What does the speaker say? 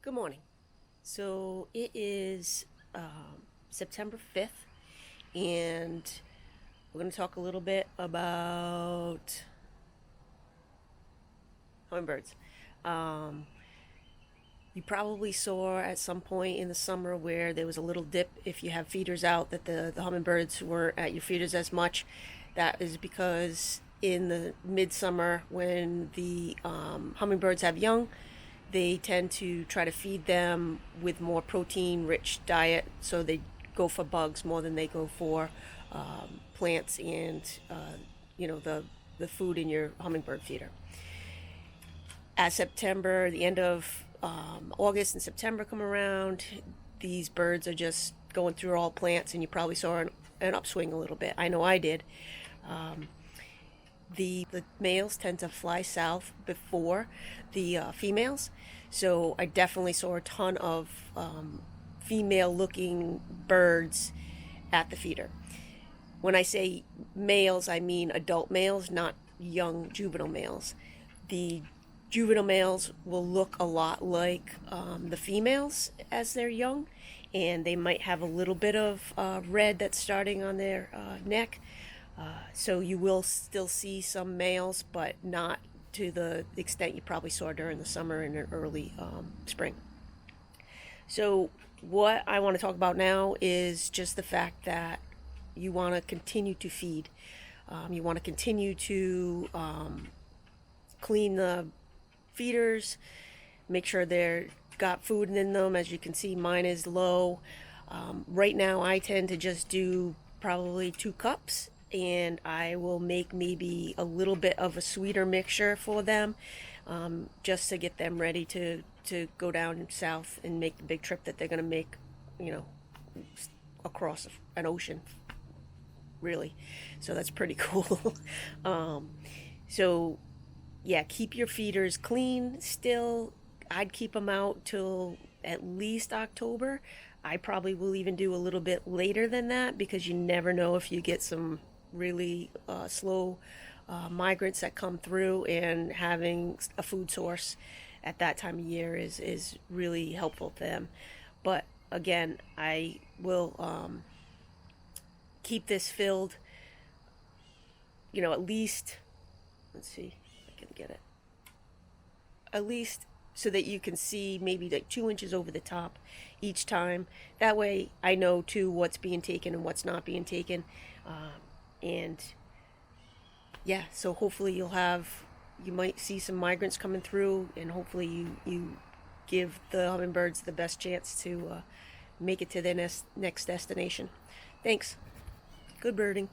Good morning. So it is September 5th, and we're going to talk a little bit about hummingbirds. Um, you probably saw at some point in the summer where there was a little dip if you have feeders out that the hummingbirds weren't at your feeders as much. That is because in the midsummer when the hummingbirds have young, they tend to try to feed them with more protein rich diet, so they go for bugs more than they go for plants and the food in your hummingbird feeder. As September, the end of August and September come around, these birds are just going through all plants, and you probably saw an upswing a little bit. I know I did. The males tend to fly south before the females, so I definitely saw a ton of female looking birds at the feeder. When I say males, I mean adult males, not young juvenile males. The juvenile males will look a lot like the females as they're young, and they might have a little bit of red that's starting on their neck. So you will still see some males, but not to the extent you probably saw during the summer and early spring. So what I want to talk about now is just the fact that you want to continue to feed. You want to continue to clean the feeders, make sure they're got food in them. As you can see, mine is low. Right now I tend to just do probably 2 cups, and I will make maybe a little bit of a sweeter mixture for them, just to get them ready to go down south and make the big trip that they're going to make, across an ocean, really. So that's pretty cool. So yeah, keep your feeders clean still. I'd keep them out till at least October. I probably will even do a little bit later than that, because you never know if you get some really slow migrants that come through, and having a food source at that time of year is really helpful to them. But again, I will keep this filled, at least, let's see if I can get it, at least so that you can see maybe like 2 inches over the top each time. That way I know too what's being taken and what's not being taken. And yeah, so hopefully you might see some migrants coming through, and hopefully you give the hummingbirds the best chance to make it to their next destination. Thanks. Good birding.